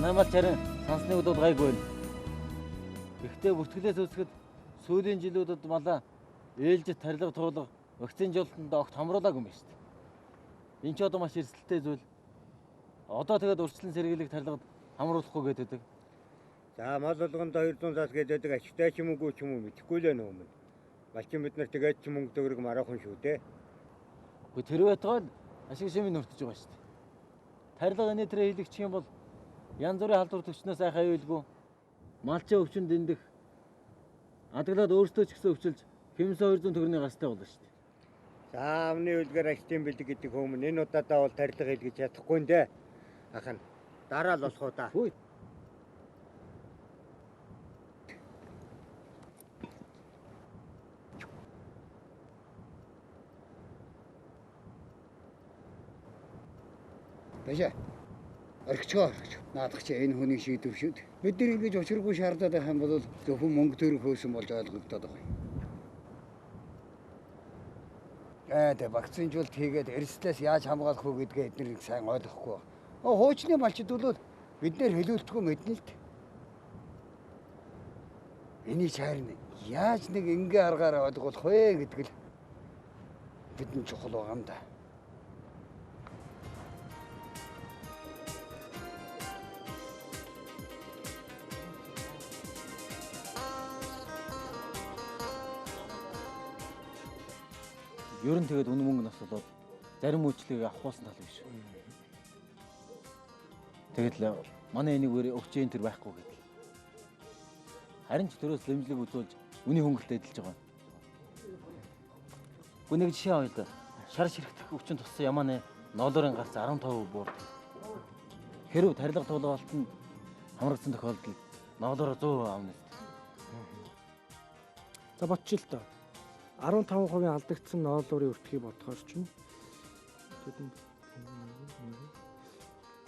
Намайг чарын сансны удаад гайгүй байна. Гэхдээ бүртгэлээс үсгэд сүүлийн жилүүдэд малаа ээлжид тарилга туулга вакцин жолтонд огт хамруулаагүй юм байна шүү дээ. Энд ч одоо маш эрсдэлтэй зүйл. Одоо тэгээд урьдчилан сэргийлэх тарилгад хамруулахгүй гэдэг. За мал болгонд 200 цаас гэдэг ашигтай ч юм уугүй ч юм уу мэдэхгүй л байна өмнө. Малчин бид нар тэгээд ч мөнгө төгрөг мараахан шүү дээ. Гэхдээ тэр байтугай ашиг шимийн нөртөж байгаа шүү дээ. Тарилга инээтрээ хийлэгчих юм бол янз бүрийн халдвар төвчнөөс айхаа аюулгүй. Малчин өвчин дэндэх адаглаад өөртөө ч гэсэн өвчилж хэмсэн 200 төгрөгийн гарстай болно шүү дээ. За амны үлгэр ашигтын бэлэг гэдэг хүмүүс энэ удаадаа бол тарилга хийлгэж чадахгүй нэ. Ахын дараа л болох уу та. Хөөе. Бажа. Орхичгоо. Наадах чи энэ хүний шийдвэр шүү дээ. Бид нар ингэж учиргүй шаардаад байх юм бол зөвхөн мөнгө төгрөг хөөсөн болж ойлгогдоод байгаа юм. Тэ вакцинжуулт хийгээд эрсдлээс яаж хамгаалах вэ гэдгээ эдгээр сайн ойлгохгүй. Хуучны малчид бол бид нэр хэлүүлдэггүй мэднэ л дээ. Энийг чарна яаж нэг ингээ аргаараа ойлгох вэ гэдэг л бидний чухал байгаа юм да. Ер нь тэгээд үнэн мөнгө нас болоод зарим үйлчлэгийг авахсан тал биш. Тэгээд л манай энийг өгчийн тэр байхгүй гэдэг. Харин ч төрөөс дэмжлэг үзүүлж үний хөнгөлөлт эдэлж байгаа. Гүнийг жишээ авъя да. Шар ширхтэх өвчин туссан ямааны ноолорын гарц 15% буурд. Хэрв тарилга туулгалтанд хамрагдсан тохиолдолд ноолороо 100% авна. За ботч л доо. 15% алдагдсан ноолуурын өртгийг бодохоор ч юм.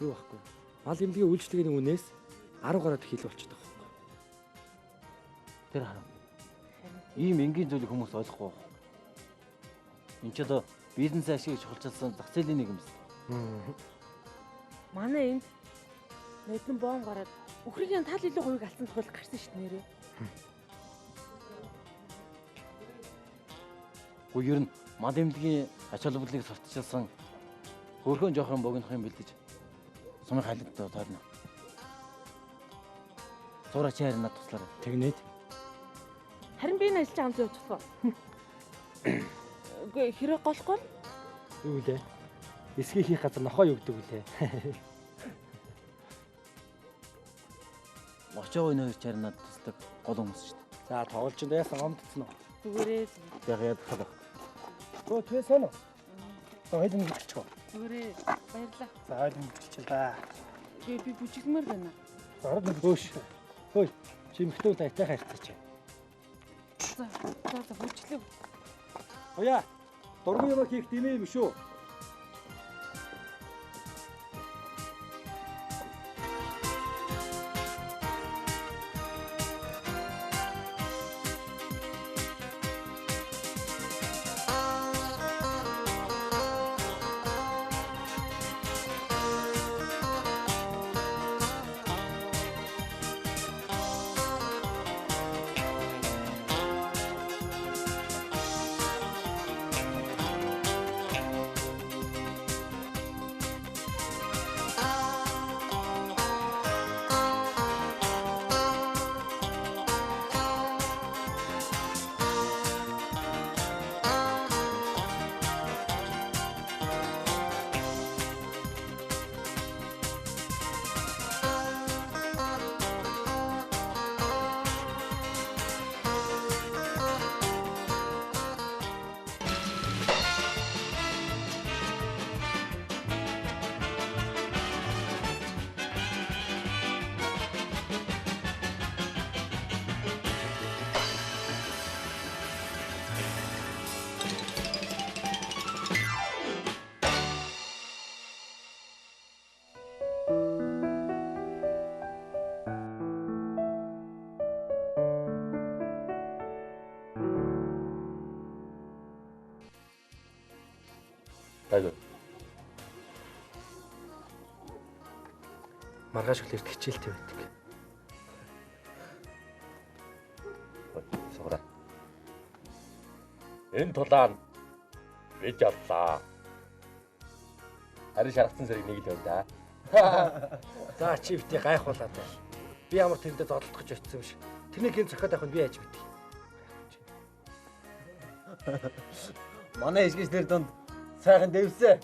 Юу байхгүй. Мал эмнэлгийн үйлчлэгийн үнээс 10 гараад хил болчихдог байхгүй. Тэр хараа. Ийм энгийн зүйлийг хүмүүс ойлгохгүй байна. Энд ч одоо бизнес ашиг чухалчилсан зах зээлийн нэг юм байна. Манай энд нодон боон гараад өхрийн тал илүү хувийг алдсан тохиолдол гарсан шүү дээ нэрээ. Гүр ер нь мал эмнэлгийн ач холбогдлыг сурталчилсан хөрхөн жоохон богинохын бэлдэж сумын хайлт таарна. Зураач харина туслаарай. Тэгнээд. Харин би энэ ажиллаж амт явуулах. Үгүй хэрэг голохгүй. Юу лээ? Эсгийг хийх газар нохоо юу гэдэг үлээ. Очоо өнөөр чарнаад тусдаг гол хүмүүс шүү дээ. За тоглож энэ яасан омдсон уу? Зүгээрээ. Яг тусдаг. Гоо твэсэн үү? Хоёрын биччихв. Зүгээрээ баярлаа. За хоёрын биччихлээ да. Би бүжигмээр байна. Зард хөөш. Хөөе. Чимхтүү тайтай хайрцаач. За бүжиглээ. Оя. Дургуй юм хийх димээ юм шүү. Айгүй. маргааш үлэрт хичээлтэй байдаг. Суурай. Энэ тулаан бид яллаа. Харин шаргацсан зэрэг нэг л байв да. За чи бити гайхуулаад байна. Би ямар тэрэндээ зодтолдох гэж очсон юм шиг. Тэрнийг хэн зохиод авах нь би яаж мэдээ. Манай ижгэж нэр донд сайхан дэвсэ.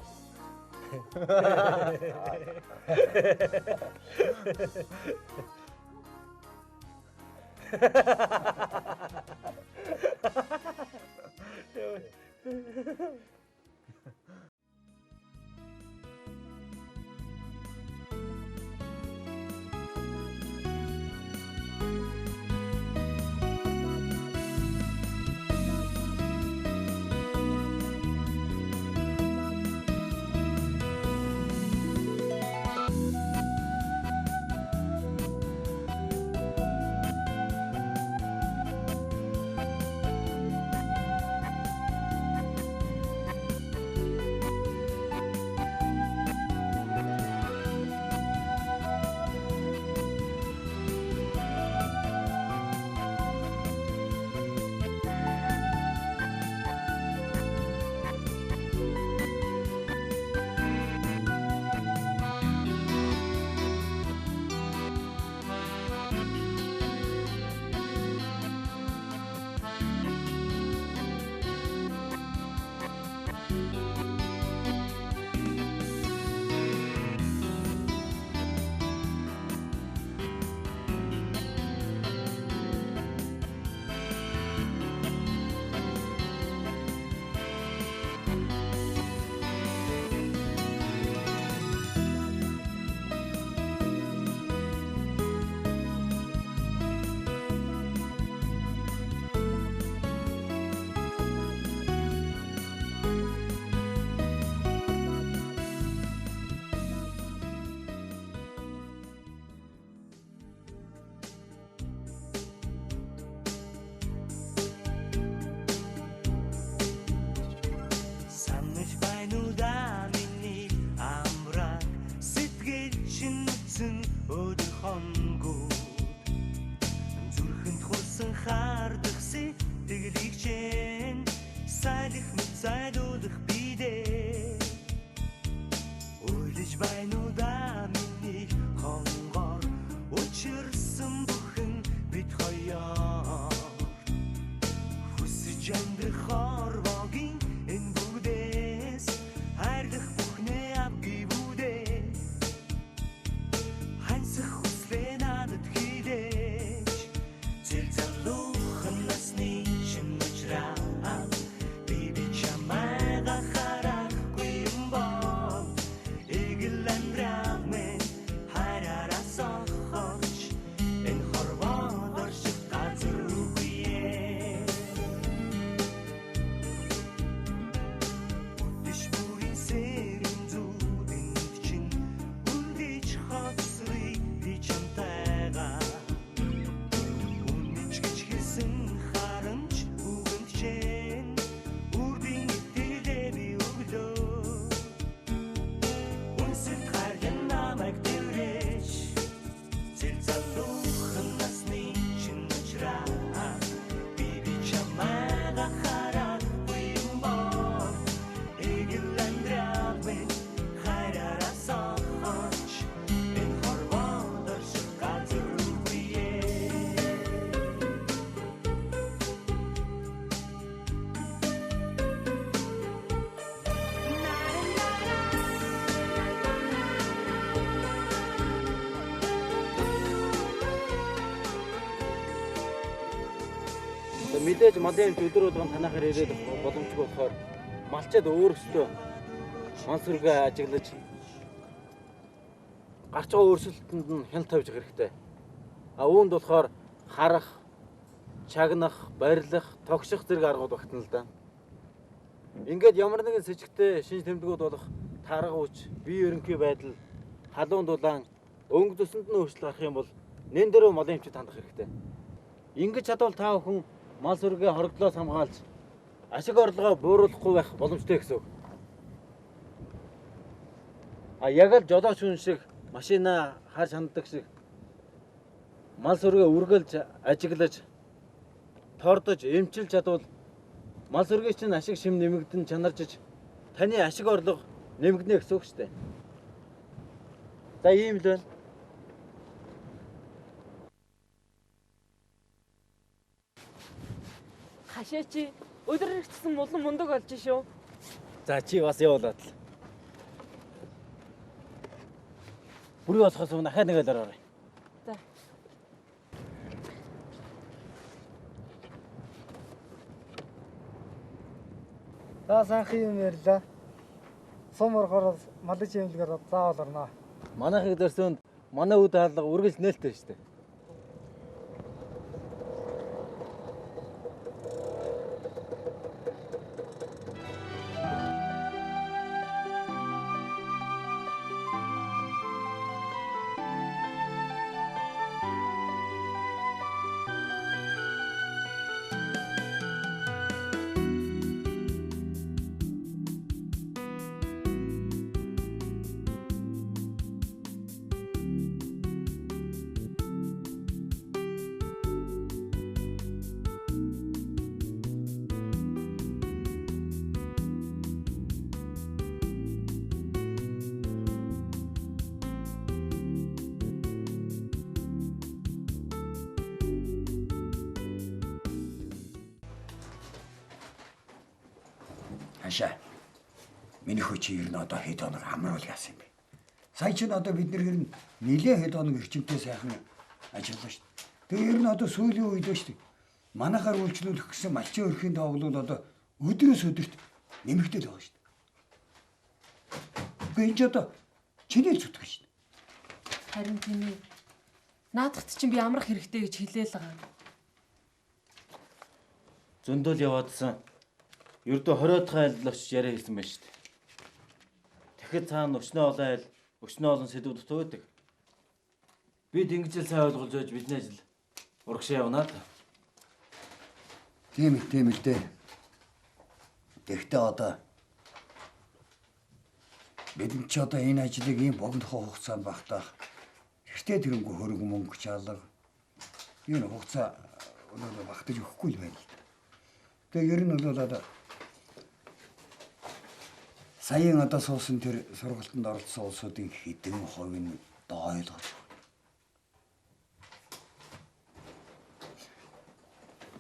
Мэдээж малын өдөр болгон танахаар ирээд боломжгүй болохоор малчаад өөрсдөө мал сүргээ ажиглаж гарч байгаа өөрчлөлтөнд нь хяналт тавьж явах хэрэгтэй. Үүнд болохоор харах, чагнах, барилах, тогших зэрэг аргууд багтана л да. Ингээд ямар нэгэн сэжигтэй шинж тэмдгүүд болох тарга хүч, бие ерөнхий байдал, халуун дулаан, өнгө төсөнд нь өөрчлөлт гарах юм бол нэн дээрөө малын эмчид хандах хэрэгтэй. Ингэж чадвал та бүхэн мал сүргээ хоригдлоос хамгаалж ашиг орлогоо бууруулахгүй байх боломжтой гэсэн үг. Яг л жолооч хүн шиг машина харж ханддаг шиг мал сүргээ үргэлж ажиглаж тордож эмчилж чадвал мал сүргийн чинь ашиг шим нэмэгдэн чанаржиж таны ашиг орлого нэмэгдэнэ гэсэн үг шүү дээ. За ийм л байна. Хашаа чи өдөр хэрэгцсэн мулан мундаг болж шүү. За чи бас явуулаад л. Бүрий болохоос өмнө ахаа нэгээл орой. За. За сайхан юм ярьлаа. Сум орохоор малын чимлэгээр заавал орно. Манайхыг дөрсөнд манай үд хаалга үргэлж нээлттэй шүү дээ. Хашаа. Миний хүчийг ер нь одоо хэд хоног амруулах яасан юм бэ? Сая ч одоо бид нэр хэрн нэлээд хэд хоног эрчимтэй сайхан ажиллаа шүү дээ. Тэгээ ер нь одоо сүүлийн үед ба шүү дээ. Манайхаар үйлчлүүлэх гэсэн малчин өрхийн тоглол одоо өдрөөс өдөрт нэмэгдэл байгаа шүү дээ. Гэхдээ энэ ч одоо чиний л зүтгэж шүү дээ. Харин тийм ээ. Наадахт чинь би амрах хэрэгтэй гэж хэлээл байгаа. Зөндөл яваадсан. Ердөө 20 дахь айлд очиж яриа хэлсэн байна шүү дээ. Тэгэхэд цаана өчнөө олон айл, өчнөө олон сэдвүүд дутуудаг. Бид ингэж л сайн ойлгуулж байж бидний ажил урагшаа явна л. Тийм л дээ. Тэгэхдээ одоо бид ч одоо энэ ажлыг ийм богино хугацаанд багтаах эртээ тэрнгүү хөрөнгө мөнгө чаалга энэ хугацаа өнөөдөр багтаж өгөхгүй л байна л да. Тэгээ ер нь бол одоо саяын одоо суусан тэр сургалтанд оролцсон улсуудын хэдэн хувийг нь одоо ойлгож байна.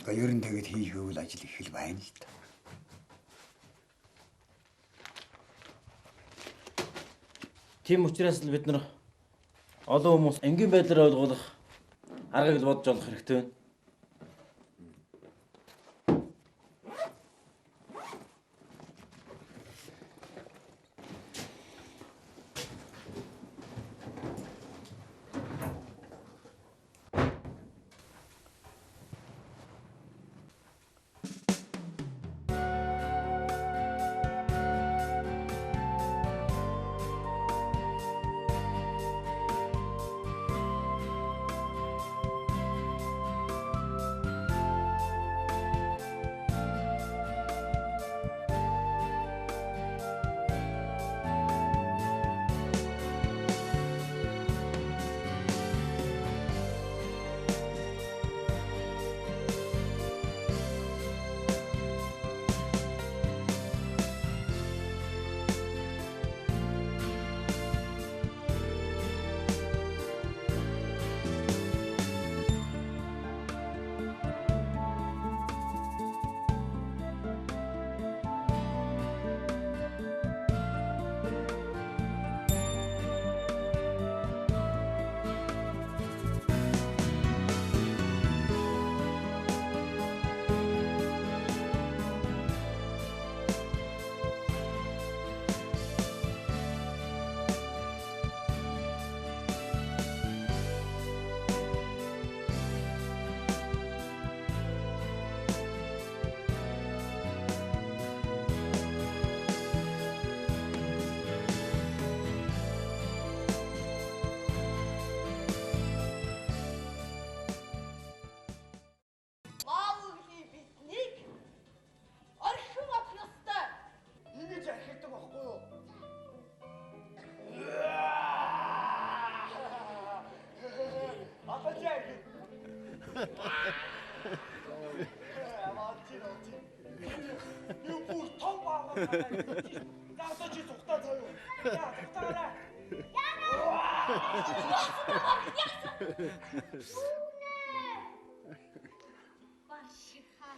Тэгээ ер нь тэгээд хийх үйл ажил их л байна л да. Тийм учраас л бид нар олон хүмүүс энгийн байдлаар ойлгох аргыг л бодж олох хэрэгтэй байна.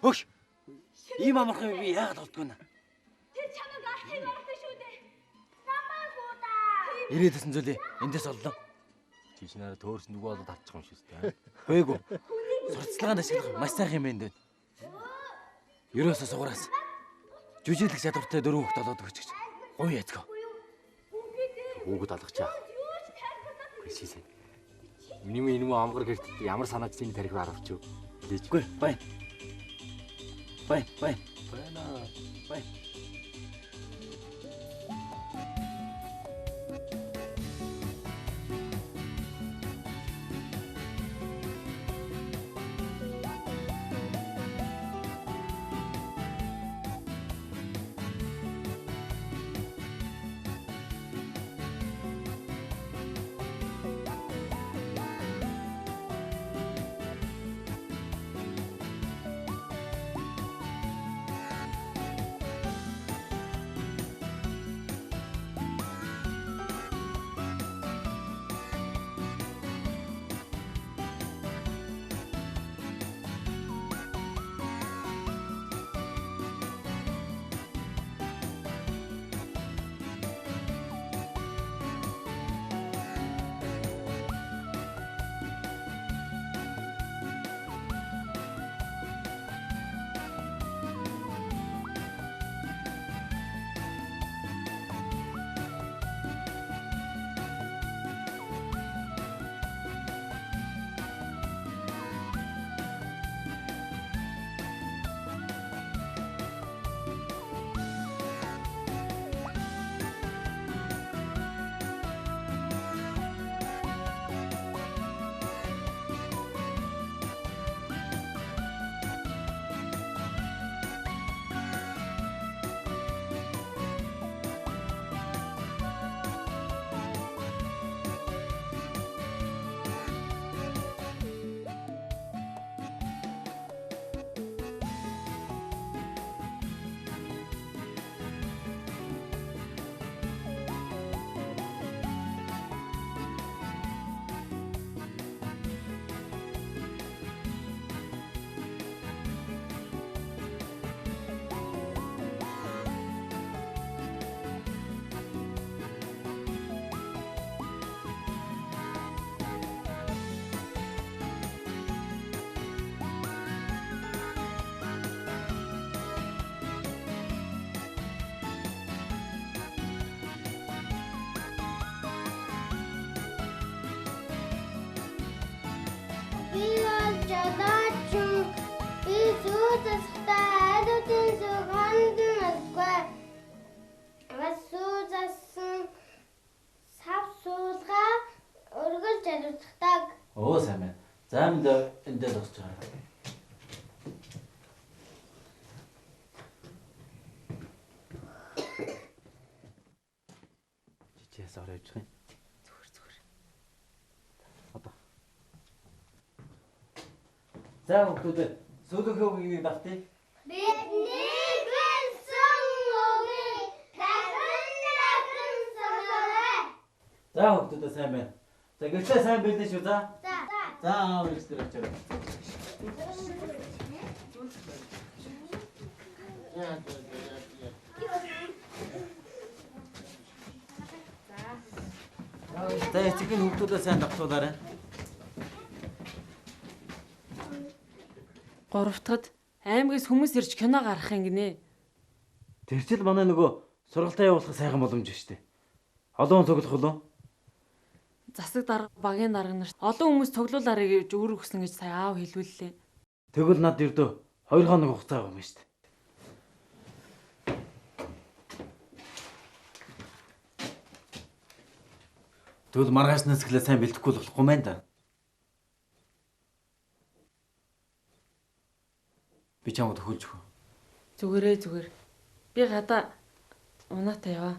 Хөөш. Ийм амархан би яагаад болдгоо нэ? Тэр чамайг алхахыг орсон шүү дээ. Намайг удаа. Ирээдсэн зүйлээ эндээс оллоо. Чи чинараа төөрс нөгөө болоод авчих юм шиг дээ. Бээгүү. Сурталчилгаанд ашиглах маш сайхан юм байна. Ерөөсө сугараас. Жүжиглэх чадвартай 4 хүүхэд олоод өгч гэж. Гоё ядгаа. Хүүхэд алгачаа. Хөөсөө. Миний муу амгар гэрт ямар санаач зэний тарих харавч юу? Үгүй бай. Бай. Байна. Бай. Оо сайн байна. За эндээ зогсож байгаа. Чичээс орой явчих юм. Зүгээр. Одоо. За хүүхдүүд сүүлийнхөө үгийг давтъя. Бидний гэнсэн үгийг дахин сонорой. За хүүхдүүд сайн байна. За гэртээ сайн байлээ шүү за. За аав ихтэй очоо. За эцгийн хүүхдүүдээ сайн давтуулаарай. 3 дахьд аймагаас хүмүүс ирж кино гаргах юм гинэ. Тэр чил манай нөгөө сургалтаа явуулах сайхан боломж шүү дээ. Олон хүн цуглах болов. Засаг дарга, багийн дарга нарт олон хүмүүс цуглуулаарай гэж өөр өгсөн гэж сая аав хэлвэллээ. Тэгвэл над ердөө 2 хоног хугацаа байгаа юм шүү дээ. Тэгвэл маргааш нэсгэлээ сайн бэлдэхгүй болохгүй мэн да. Би чамд хөлж өгөө. Зүгээр. Би гадаа унаатай яваа.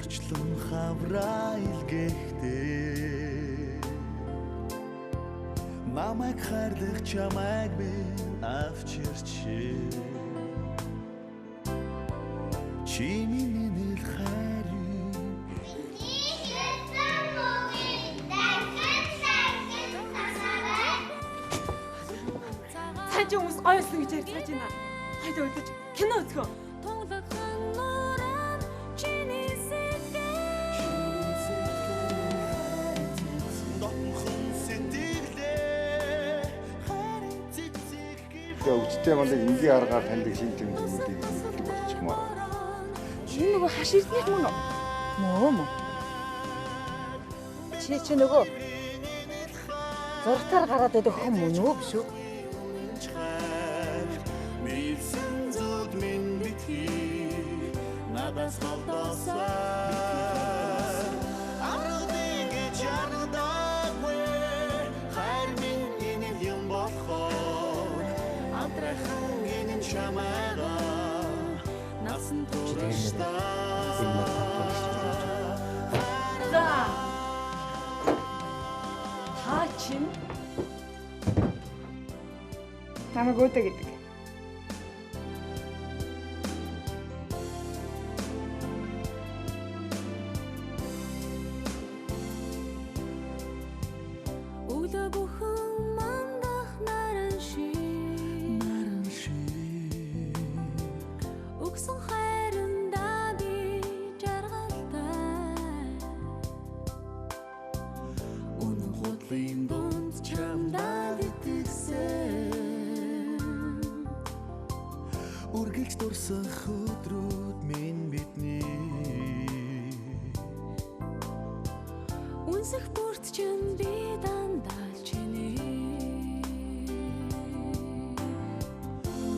Мөрчлөн хавраа илгээхдээ намайг хардах чамайг би авчирч чи миний нэл хайр Цааш хүмүүс гоёлсон гэж ярьж байна. Хайд өглөж кино үзгөө. Өвчтэй малыг энгийн аргаар таньдаг шин тэмдгүүдийг хэлдэг болчихмаар. Энэ нөгөө хаш ирднийх мөн үү? Мөө. Чи нөгөө зургатаар гараад байдаг хүн мөн үү биш үү? Надаас холдосоо арудыг чардаггүй хайр миний юм болохоор амтрахын гинэн чамайга насан туршдаа За. Хаачин намайг өөдөө гэдэг. Үргэлж дурсан өдрүүд минь бидний үнсэх бүрт чинь би дандаа чиний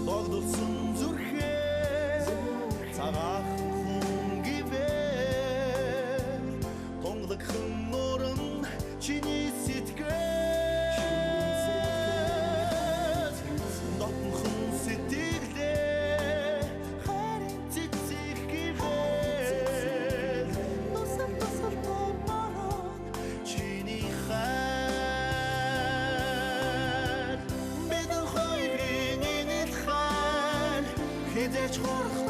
Тогдолсон зүрхээ цагаахан хүнгивээ Тонглогхон нуран чиний сэтгэл Хизээч хурах